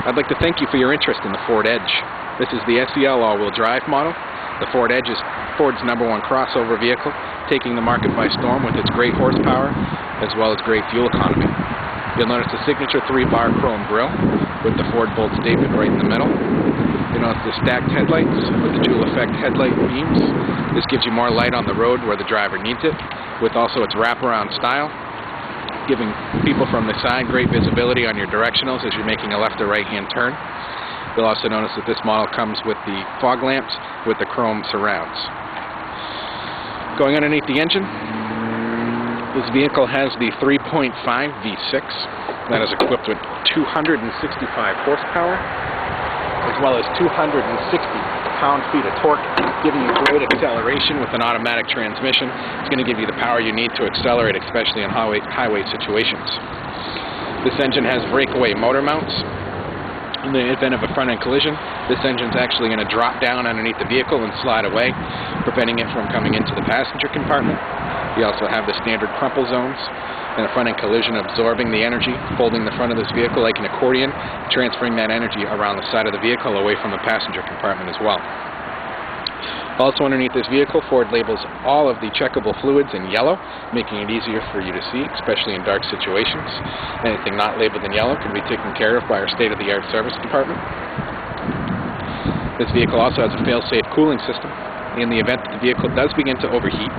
I'd like to thank you for your interest in the Ford Edge. This is the SEL all-wheel drive model. The Ford Edge is Ford's #1 crossover vehicle, taking the market by storm with its great horsepower as well as great fuel economy. You'll notice the signature 3-bar chrome grille with the Ford bold statement right in the middle. You'll notice the stacked headlights with the dual effect headlight beams. This gives you more light on the road where the driver needs it, with also its wraparound style, giving people from the side great visibility on your directionals as you're making a left or right hand turn. You'll also notice that this model comes with the fog lamps with the chrome surrounds. Going underneath the engine, this vehicle has the 3.5 V6 that is equipped with 265 horsepower as well as 260 pound-feet of torque, giving you great acceleration with an automatic transmission. It's going to give you the power you need to accelerate, especially in highway situations. This engine has breakaway motor mounts. In the event of a front-end collision, this engine is actually going to drop down underneath the vehicle and slide away, preventing it from coming into the passenger compartment. You also have the standard crumple zones and a front-end collision absorbing the energy, folding the front of this vehicle like an accordion, transferring that energy around the side of the vehicle away from the passenger compartment as well. Also underneath this vehicle, Ford labels all of the checkable fluids in yellow, making it easier for you to see, especially in dark situations. Anything not labeled in yellow can be taken care of by our state-of-the-art service department. This vehicle also has a fail-safe cooling system. In the event that the vehicle does begin to overheat,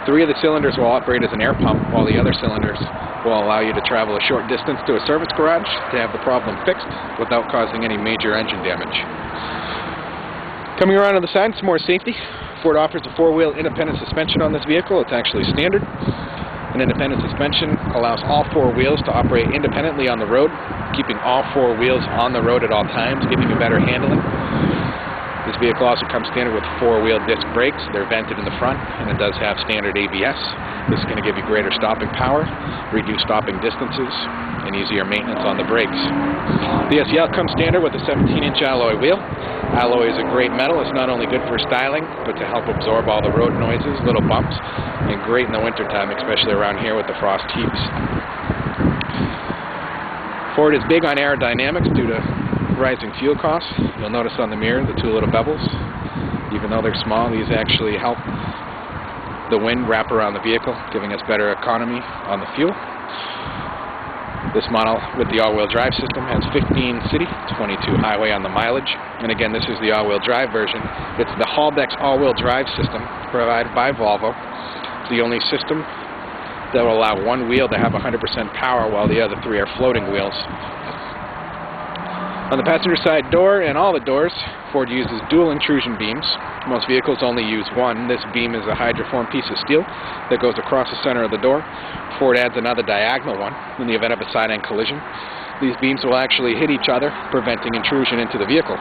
3 of the cylinders will operate as an air pump, while the other cylinders will allow you to travel a short distance to a service garage to have the problem fixed without causing any major engine damage. Coming around on the side, some more safety. Ford offers a 4-wheel independent suspension on this vehicle. It's actually standard. An independent suspension allows all 4 wheels to operate independently on the road, keeping all 4 wheels on the road at all times, giving you better handling. This vehicle also comes standard with 4-wheel disc brakes. They're vented in the front, and it does have standard ABS. This is going to give you greater stopping power, reduced stopping distances, and easier maintenance on the brakes. The SEL comes standard with a 17-inch alloy wheel. Alloy is a great metal. It's not only good for styling, but to help absorb all the road noises, little bumps, and great in the wintertime, especially around here with the frost heaves. Ford is big on aerodynamics due to rising fuel costs. You'll notice on the mirror the 2 little bevels. Even though they're small, these actually help the wind wrap around the vehicle, giving us better economy on the fuel. This model with the all-wheel drive system has 15 city, 22 highway on the mileage. And again, this is the all-wheel drive version. It's the Haldex all-wheel drive system provided by Volvo. It's the only system that will allow one wheel to have 100% power while the other 3 are floating wheels. On the passenger side door and all the doors, Ford uses dual intrusion beams. Most vehicles only use one. This beam is a hydroformed piece of steel that goes across the center of the door. Ford adds another diagonal one in the event of a side-end collision. These beams will actually hit each other, preventing intrusion into the vehicle.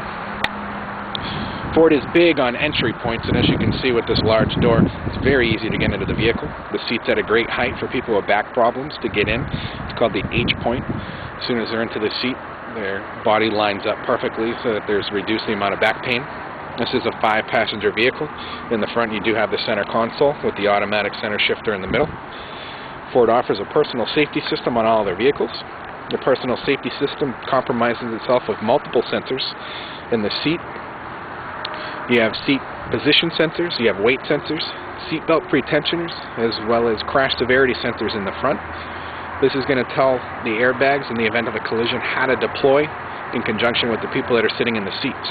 Ford is big on entry points, and as you can see with this large door, it's very easy to get into the vehicle. The seat's at a great height for people with back problems to get in. It's called the H point. As soon as they're into the seat, their body lines up perfectly so that there's reduced the amount of back pain. This is a 5-passenger vehicle. In the front, you do have the center console with the automatic center shifter in the middle. Ford offers a personal safety system on all their vehicles. The personal safety system compromises itself with multiple sensors in the seat. You have seat position sensors, you have weight sensors, seat belt pretensioners, as well as crash severity sensors in the front. This is going to tell the airbags in the event of a collision how to deploy in conjunction with the people that are sitting in the seats.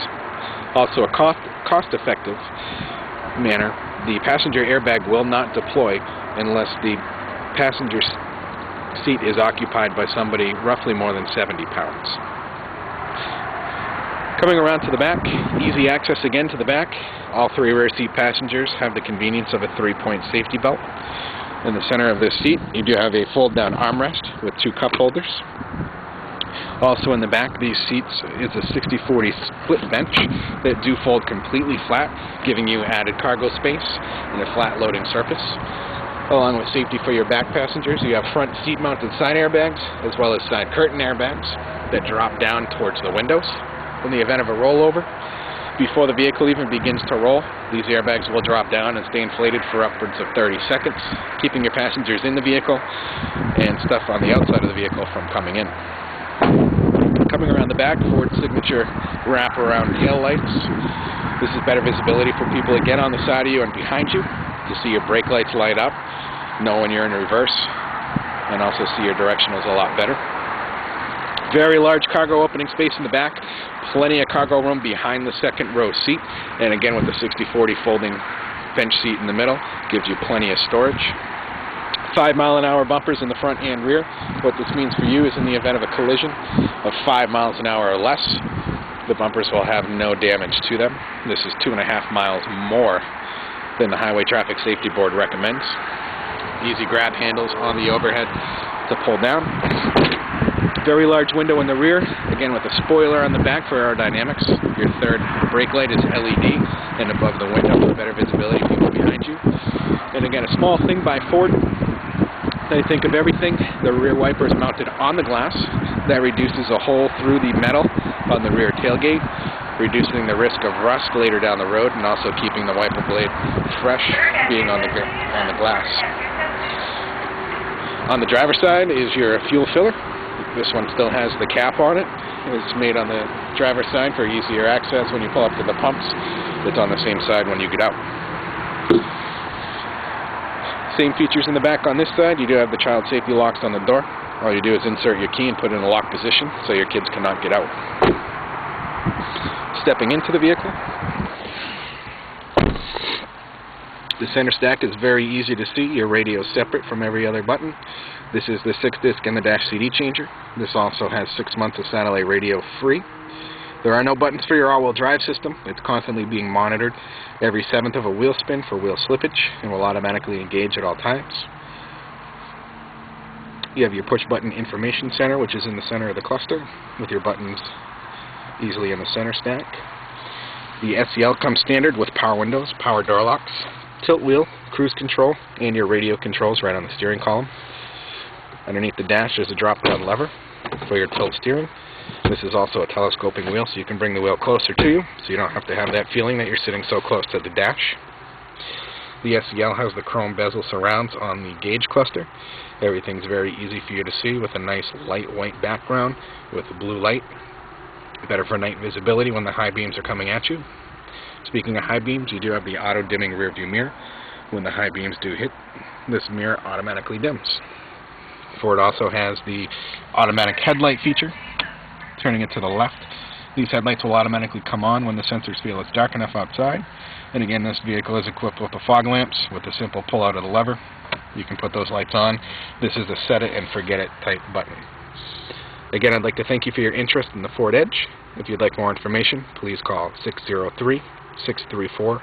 Also, a cost-effective manner, the passenger airbag will not deploy unless the passenger seat is occupied by somebody roughly more than 70 pounds. Coming around to the back, easy access again to the back. All 3 rear seat passengers have the convenience of a 3-point safety belt. In the center of this seat, you do have a fold-down armrest with 2 cup holders. Also in the back, these seats is a 60-40 split bench that do fold completely flat, giving you added cargo space and a flat loading surface. Along with safety for your back passengers, you have front seat-mounted side airbags, as well as side curtain airbags that drop down towards the windows. In the event of a rollover, before the vehicle even begins to roll, these airbags will drop down and stay inflated for upwards of 30 seconds, keeping your passengers in the vehicle and stuff on the outside of the vehicle from coming in. Coming around the back, Ford signature wraparound tail lights. This is better visibility for people again on the side of you and behind you to see your brake lights light up, know when you're in reverse, and also see your directionals a lot better. Very large cargo opening space in the back, plenty of cargo room behind the second row seat, and again with the 60/40 folding bench seat in the middle, gives you plenty of storage. 5-mile-an-hour bumpers in the front and rear. What this means for you is in the event of a collision of 5 miles an hour or less, the bumpers will have no damage to them. This is 2.5 miles more than the Highway Traffic Safety Board recommends. Easy grab handles on the overhead to pull down. Very large window in the rear, again with a spoiler on the back for aerodynamics. Your third brake light is LED and above the window for better visibility of people behind you. And again, a small thing by Ford. They think of everything. The rear wiper is mounted on the glass. That reduces a hole through the metal on the rear tailgate, reducing the risk of rust later down the road and also keeping the wiper blade fresh being on the glass. On the driver's side is your fuel filler. This one still has the cap on it. It's made on the driver's side for easier access when you pull up to the pumps. It's on the same side when you get out. Same features in the back on this side. You do have the child safety locks on the door. All you do is insert your key and put it in a lock position so your kids cannot get out. Stepping into the vehicle. The center stack is very easy to see. Your radio is separate from every other button. This is the 6-disc and the dash CD changer. This also has 6 months of satellite radio free. There are no buttons for your all-wheel drive system. It's constantly being monitored every 7th of a wheel spin for wheel slippage and will automatically engage at all times. You have your push-button information center, which is in the center of the cluster, with your buttons easily in the center stack. The SEL comes standard with power windows, power door locks, tilt wheel, cruise control, and your radio controls right on the steering column. Underneath the dash is a drop-down lever for your tilt steering. This is also a telescoping wheel, so you can bring the wheel closer to you, so you don't have to have that feeling that you're sitting so close to the dash. The SEL has the chrome bezel surrounds on the gauge cluster. Everything's very easy for you to see with a nice light white background with a blue light. Better for night visibility when the high beams are coming at you. Speaking of high beams, you do have the auto-dimming rear view mirror. When the high beams do hit, this mirror automatically dims. Ford also has the automatic headlight feature. Turning it to the left, these headlights will automatically come on when the sensors feel it's dark enough outside. And again, this vehicle is equipped with the fog lamps with a simple pull out of the lever. You can put those lights on. This is a set it and forget it type button. Again, I'd like to thank you for your interest in the Ford Edge. If you'd like more information, please call 603-634-1096.